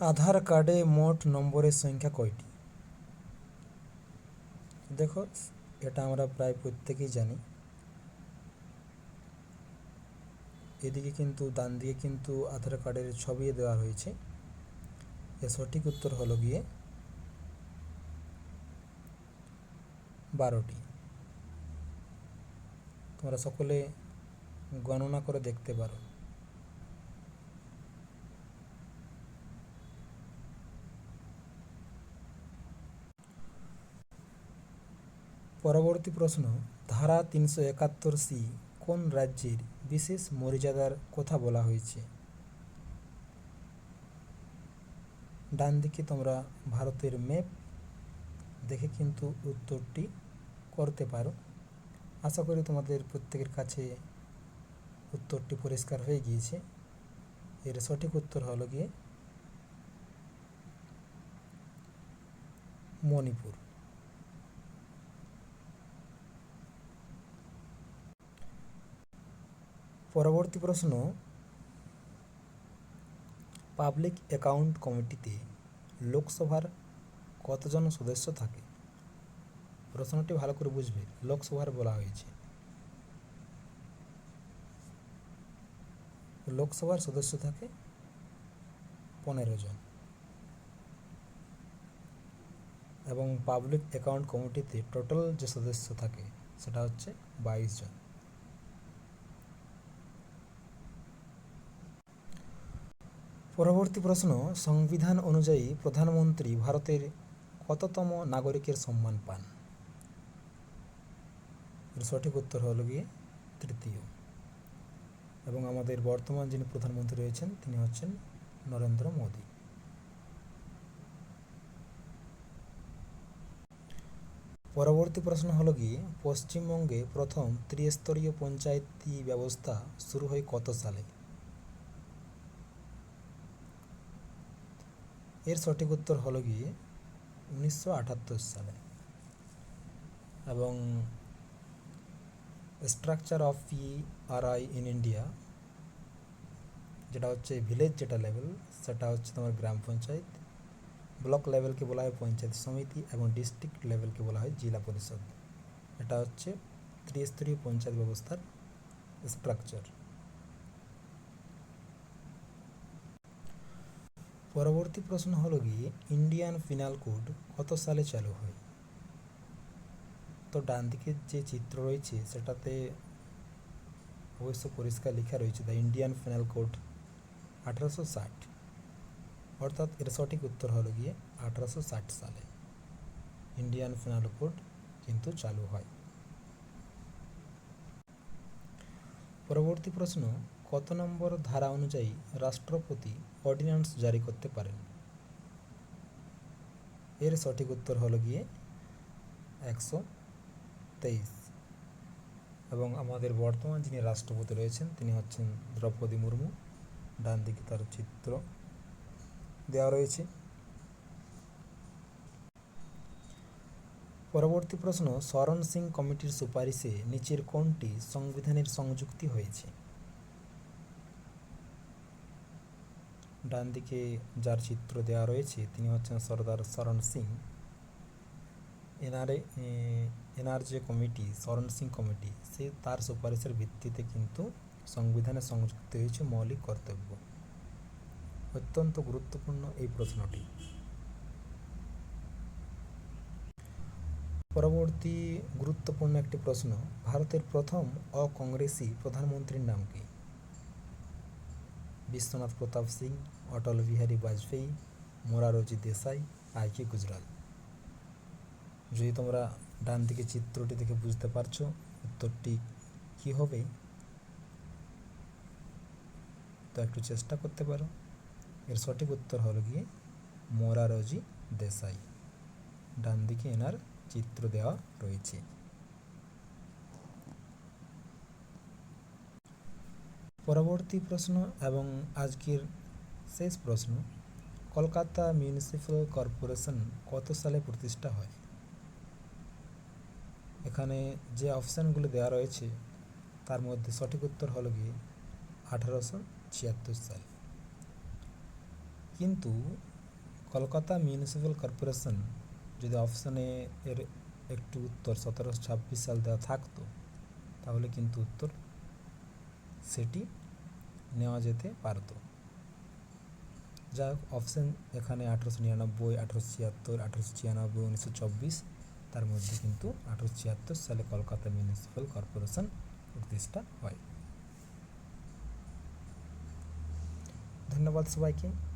আধার কার্ডে মোট নম্বরের সংখ্যা কয়টি? দেখো, এটা আমরা প্রায় প্রত্যেকেই জানি। এদিকে কিন্তু ডান দিকে কিন্তু আধার কার্ডের ছবি দেওয়া হয়েছে। এর সঠিক উত্তর হলো গিয়ে 12টি। তোমরা সকলে গণনা করে দেখতে পারো। পরবর্তী প্রশ্ন, ধারা 371C কোন রাজ্যের বিশেষ মর্যাদার কথা বলা হয়েছে? ডান দিকে তোমরা ভারতের ম্যাপ দেখে কিন্তু উত্তরটি করতে পারো। আশা করি তোমাদের প্রত্যেকের কাছে উত্তরটি পরিষ্কার হয়ে গিয়েছে। এর সঠিক উত্তর হলো গিয়ে মণিপুর। পরবর্তী প্রশ্ন, পাবলিক অ্যাকাউন্ট কমিটিতে লোকসভার কতজন সদস্য থাকে? প্রশ্নটি ভালো করে বুঝবে। লোকসভার বলা হয়েছে। লোকসভার সদস্য থাকে 15 জন এবং পাবলিক অ্যাকাউন্ট কমিটিতে টোটাল যে সদস্য থাকে সেটা হচ্ছে 22 জন। পরবর্তী প্রশ্ন, সংবিধান অনুযায়ী প্রধানমন্ত্রী ভারতের কততম নাগরিকের সম্মান পান? এর সঠিক উত্তর হলো গিয়ে 3য়। এবং আমাদের বর্তমান যিনি প্রধানমন্ত্রী রয়েছেন তিনি হচ্ছেন নরেন্দ্র মোদী। পরবর্তী প্রশ্ন হলো গিয়ে পশ্চিমবঙ্গে প্রথম ত্রিস্তরীয় পঞ্চায়েতি ব্যবস্থা শুরু হয় কত সালে? এর সঠিক উত্তর হলো গিয়ে 1978 সালে। এবং structure of PRI in India যেটা হচ্ছে ভিলেজ যেটা লেভেল সেটা হচ্ছে তোমার গ্রাম পঞ্চায়েত, ব্লক লেভেলকে বলা হয় পঞ্চায়েত সমিতি এবং ডিস্ট্রিক্ট লেভেলকে বলা হয় জেলা পরিষদ। এটা হচ্ছে ত্রিস্তরীয় পঞ্চায়েত ব্যবস্থার স্ট্রাকচার। পরবর্তী প্রশ্ন হলো গিয়ে ইন্ডিয়ান পিনাল কোড কত সালে চালু হয়? তো ডান দিকের যে চিত্র রয়েছে সেটাতে অবশ্য পরিষ্কার লেখা রয়েছে দ্য ইন্ডিয়ান পিনাল কোড 1860, অর্থাৎ এর সঠিক উত্তর হলো গিয়ে 1860 সালে ইন্ডিয়ান পিনাল কোড কিন্তু চালু হয়। পরবর্তী প্রশ্ন, কত নম্বর ধারা অনুযায়ী রাষ্ট্রপতি অর্ডিন্যান্স জারি করতে পারেন? এর সঠিক উত্তর হলো গিয়ে 123। এবং আমাদের বর্তমান যিনি রাষ্ট্রপতি রয়েছেন তিনি হচ্ছেন দ্রৌপদী মুর্মু। ডান দিকে তার চিত্র দেওয়া রয়েছে। পরবর্তী প্রশ্ন, শরণ সিং কমিটির সুপারিশে নিচের কোনটি সংবিধানের সংযুক্তি হয়েছে? ডান দিকে যার চিত্র দেওয়া রয়েছে তিনি হচ্ছেন সর্দার শরণ সিং। এনার যে কমিটি শরণ সিং কমিটি সে তার সুপারিশের ভিত্তিতে কিন্তু সংবিধানে সংযুক্ত হয়েছে মৌলিক কর্তব্য। অত্যন্ত গুরুত্বপূর্ণ এই প্রশ্নটি। পরবর্তী গুরুত্বপূর্ণ একটি প্রশ্ন, ভারতের প্রথম অকংগ্রেসি প্রধানমন্ত্রীর নাম কি? বিশ্বনাথ প্রতাপ সিং, অটল বিহারী বাজপেয়ী, মোরারজি দেশাই, আই.কে. গুজরাল। যদি তোমরা ডান দিকে চিত্রটি দেখে বুঝতে পারছো উত্তরটি কি হবে তো একটু চেষ্টা করতে পারো। এর সঠিক উত্তর হলো গিয়ে মোরারজি দেশাই। ডান দিকে এনার চিত্র দেওয়া রয়েছে। পরবর্তী প্রশ্ন এবং আজকের শেষ প্রশ্ন, কলকাতা মিউনিসিপ্যাল কর্পোরেশন কত সালে প্রতিষ্ঠা হয়? এখানে যে অপশানগুলো দেওয়া রয়েছে তার মধ্যে সঠিক উত্তর হলো গিয়ে 1876 সাল। কিন্তু কলকাতা মিউনিসিপ্যাল কর্পোরেশন যদি অপশানে এর একটু উত্তর 1726 সাল দেওয়া থাকতো তাহলে কিন্তু উত্তর সেটি নেওয়া যেতে পারতো। যা হোক, অপশান এখানে 1899, 1876, 1896, 1924, তার মধ্যে কিন্তু 1876 সালে কলকাতা মিউনিসিপ্যাল কর্পোরেশন প্রতিষ্ঠা হয়। ধন্যবাদ সবাইকে।